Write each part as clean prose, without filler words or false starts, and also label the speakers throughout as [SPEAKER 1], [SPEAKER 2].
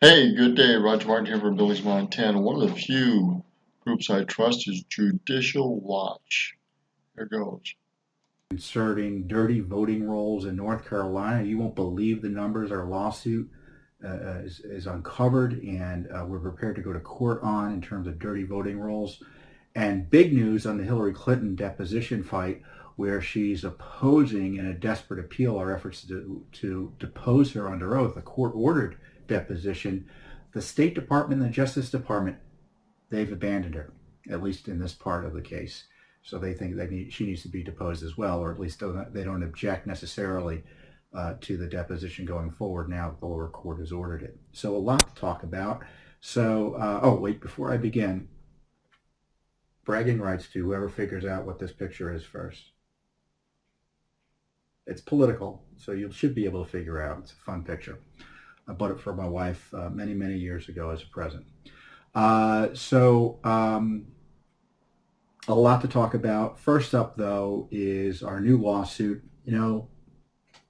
[SPEAKER 1] Hey, good day. Roger Martin here from Billings, Montana. One of the few groups I trust is Judicial Watch. Here goes.
[SPEAKER 2] Inserting dirty voting rolls in North Carolina. You won't believe the numbers our lawsuit is uncovered, and we're prepared to go to court on in terms of dirty voting rolls. And big news on the Hillary Clinton deposition fight, where she's opposing in a desperate appeal our efforts to depose her under oath, a court-ordered deposition. The State Department and the Justice Department, they've abandoned her, at least in this part of the case. So they think that she needs to be deposed as well, or at least they don't object necessarily to the deposition going forward now that the lower court has ordered it. So a lot to talk about. So, oh, wait, before I begin, bragging rights to whoever figures out what this picture is first. It's political, so you should be able to figure out. It's a fun picture. I bought it for my wife many, many years ago as a present. A lot to talk about. First up, though, is our new lawsuit. You know,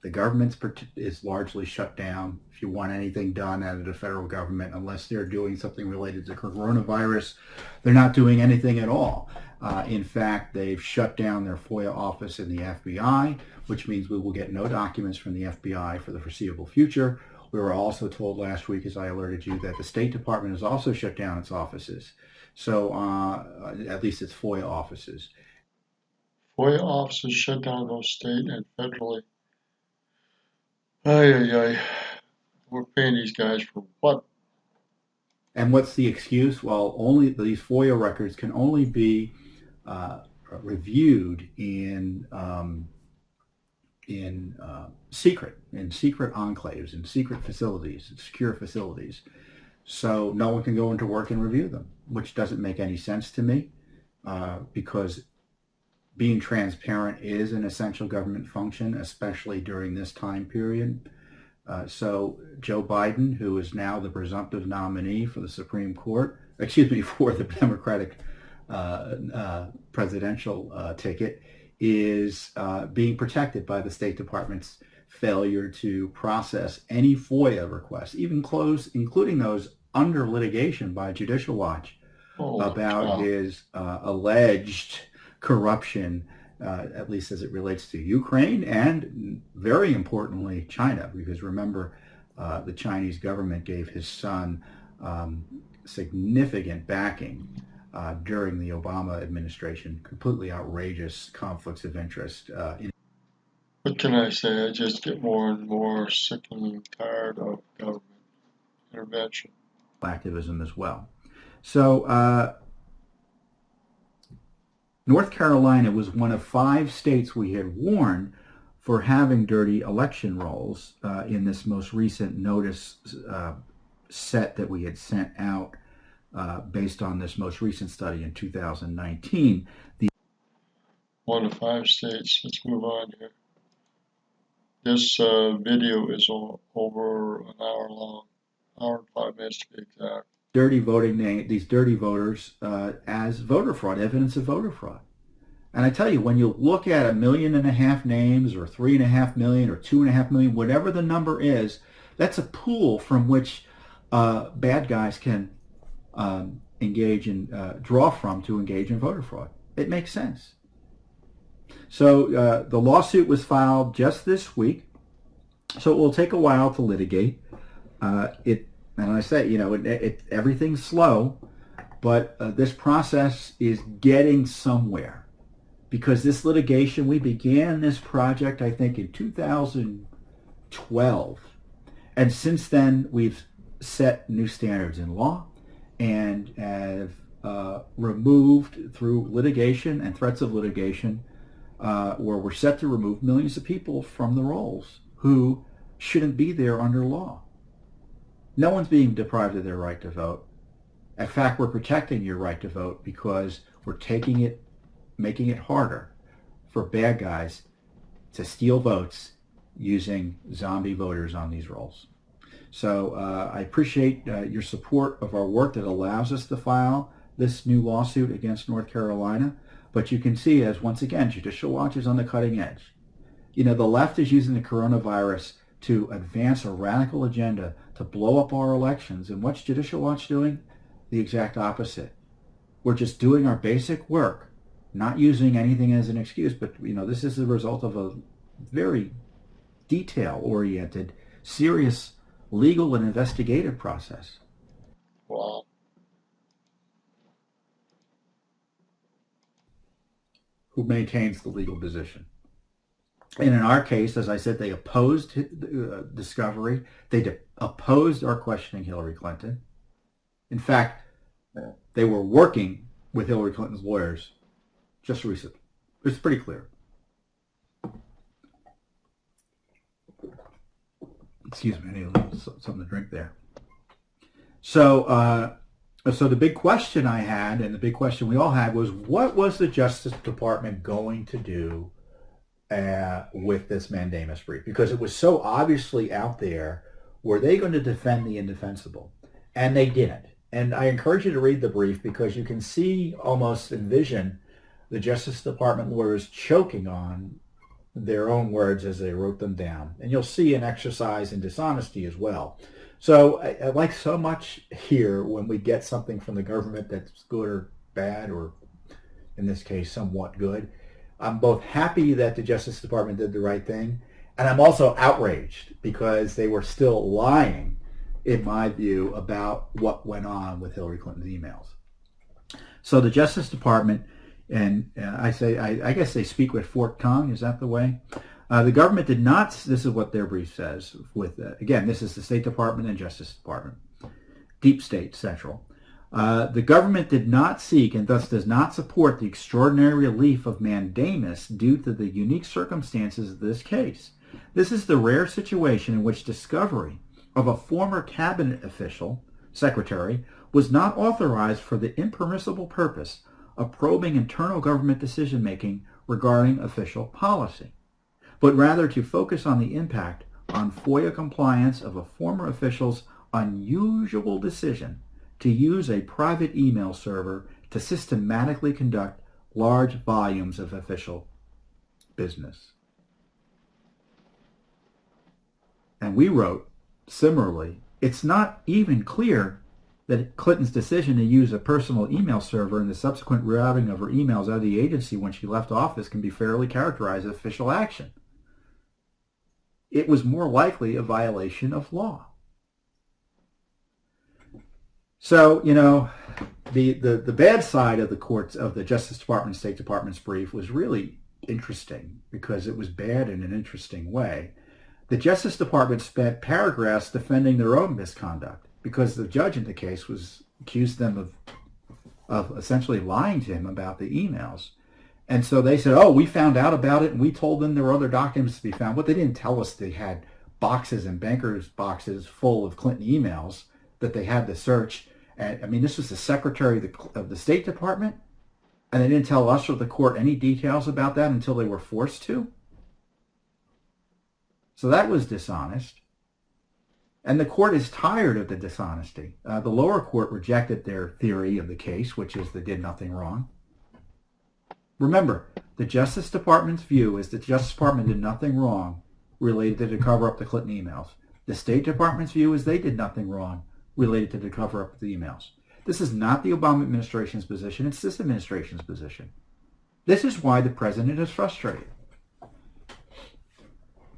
[SPEAKER 2] the government is largely shut down. If you want anything done out of the federal government, unless they're doing something related to coronavirus, they're not doing anything at all. In fact, they've shut down their FOIA office in the FBI, which means we will get no documents from the FBI for the foreseeable future. We were also told last week, as I alerted you, that the State Department has also shut down its offices. So at least its FOIA offices.
[SPEAKER 1] FOIA offices shut down both state and federally. Ay, ay, ay. We're paying these guys for what?
[SPEAKER 2] And what's the excuse? Well, only these FOIA records can only be reviewed in secret enclaves, in secret facilities, in secure facilities. So no one can go into work and review them, which doesn't make any sense to me, because being transparent is an essential government function, especially during this time period. So Joe Biden, who is now the presumptive nominee for the Supreme Court, for the Democratic presidential ticket, is being protected by the State Department's failure to process any FOIA requests, including those under litigation by Judicial Watch about his alleged corruption, at least as it relates to Ukraine and, very importantly, China. Because remember, the Chinese government gave his son significant backing during the Obama administration. Completely outrageous conflicts of interest.
[SPEAKER 1] What can I say? I just get more and more sick and tired of government intervention.
[SPEAKER 2] Activism as well. So North Carolina was one of 5 states we had warned for having dirty election rolls in this most recent notice set that we had sent out based on this most recent study in 2019.
[SPEAKER 1] One of 5 states. Let's move on here. This video is over an hour long, hour and 5 minutes to be exact.
[SPEAKER 2] Dirty voting, these dirty voters as voter fraud, evidence of voter fraud. And I tell you, when you look at 1.5 million names, or 3.5 million, or 2.5 million, whatever the number is, that's a pool from which bad guys can engage in, draw from to engage in voter fraud. It makes sense. So the lawsuit was filed just this week, so it will take a while to litigate. And I say, you know, everything's slow, but this process is getting somewhere. Because this litigation, we began this project, I think, in 2012. And since then, we've set new standards in law and have removed, through litigation and threats of litigation, where we're set to remove millions of people from the rolls who shouldn't be there under law. No one's being deprived of their right to vote. In fact, we're protecting your right to vote because we're making it harder for bad guys to steal votes using zombie voters on these rolls. So I appreciate your support of our work that allows us to file this new lawsuit against North Carolina. But you can see, as once again, Judicial Watch is on the cutting edge. You know, the left is using the coronavirus to advance a radical agenda to blow up our elections. And what's Judicial Watch doing? The exact opposite. We're just doing our basic work, not using anything as an excuse, but this is the result of a very detail-oriented, serious legal and investigative process.
[SPEAKER 1] Wow.
[SPEAKER 2] Who maintains the legal position. And in our case, as I said, they opposed discovery. They opposed our questioning Hillary Clinton. In fact, they were working with Hillary Clinton's lawyers just recently. It's pretty clear. Excuse me, I need a little something to drink there. So the big question I had, and the big question we all had, was what was the Justice Department going to do with this mandamus brief? Because it was so obviously out there. Were they going to defend the indefensible? And they didn't. And I encourage you to read the brief because you can see, almost envision, the Justice Department lawyers choking on their own words as they wrote them down. And you'll see an exercise in dishonesty as well. So I like so much here when we get something from the government that's good or bad, or in this case, somewhat good. I'm both happy that the Justice Department did the right thing, and I'm also outraged because they were still lying, in my view, about what went on with Hillary Clinton's emails. So the Justice Department, and I guess they speak with forked tongue. Is that the way? The government did not, this is what their brief says, again, this is the State Department and Justice Department, deep state, central. The government did not seek and thus does not support the extraordinary relief of mandamus due to the unique circumstances of this case. This is the rare situation in which discovery of a former cabinet official, secretary, was not authorized for the impermissible purpose of probing internal government decision-making regarding official policy, but rather to focus on the impact on FOIA compliance of a former official's unusual decision to use a private email server to systematically conduct large volumes of official business. And we wrote, similarly, it's not even clear that Clinton's decision to use a personal email server and the subsequent routing of her emails out of the agency when she left office can be fairly characterized as official action. It was more likely a violation of law. So, the bad side of the Justice Department, State Department's brief was really interesting because it was bad in an interesting way. The Justice Department spent paragraphs defending their own misconduct because the judge in the case accused them of essentially lying to him about the emails. And so they said, we found out about it and we told them there were other documents to be found. But they didn't tell us they had boxes and bankers' boxes full of Clinton emails that they had to search. And this was the Secretary of the State Department, and they didn't tell us or the court any details about that until they were forced to. So that was dishonest. And the court is tired of the dishonesty. The lower court rejected their theory of the case, which is they did nothing wrong. Remember, the Justice Department's view is that the Justice Department did nothing wrong related to cover up the Clinton emails. The State Department's view is they did nothing wrong related to the cover up of the emails. This is not the Obama administration's position. It's this administration's position. This is why the president is frustrated.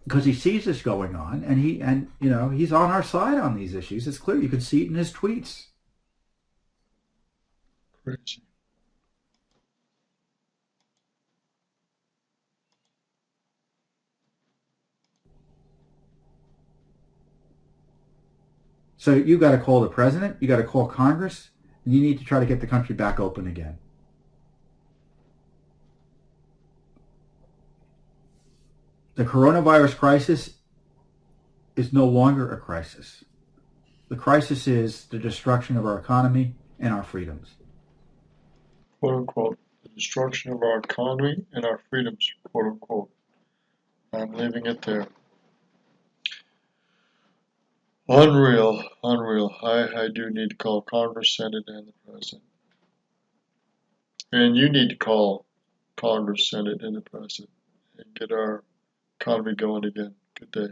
[SPEAKER 2] Because he sees this going on, and he's on our side on these issues. It's clear. You can see it in his tweets.
[SPEAKER 1] Crazy.
[SPEAKER 2] So you got to call the president, you got to call Congress, and you need to try to get the country back open again. The coronavirus crisis is no longer a crisis. The crisis is the destruction of our economy and our freedoms.
[SPEAKER 1] Quote unquote. The destruction of our economy and our freedoms, quote unquote. I'm leaving it there. Unreal. I do need to call Congress, Senate, and the President. And you need to call Congress, Senate, and the President and get our economy going again. Good day.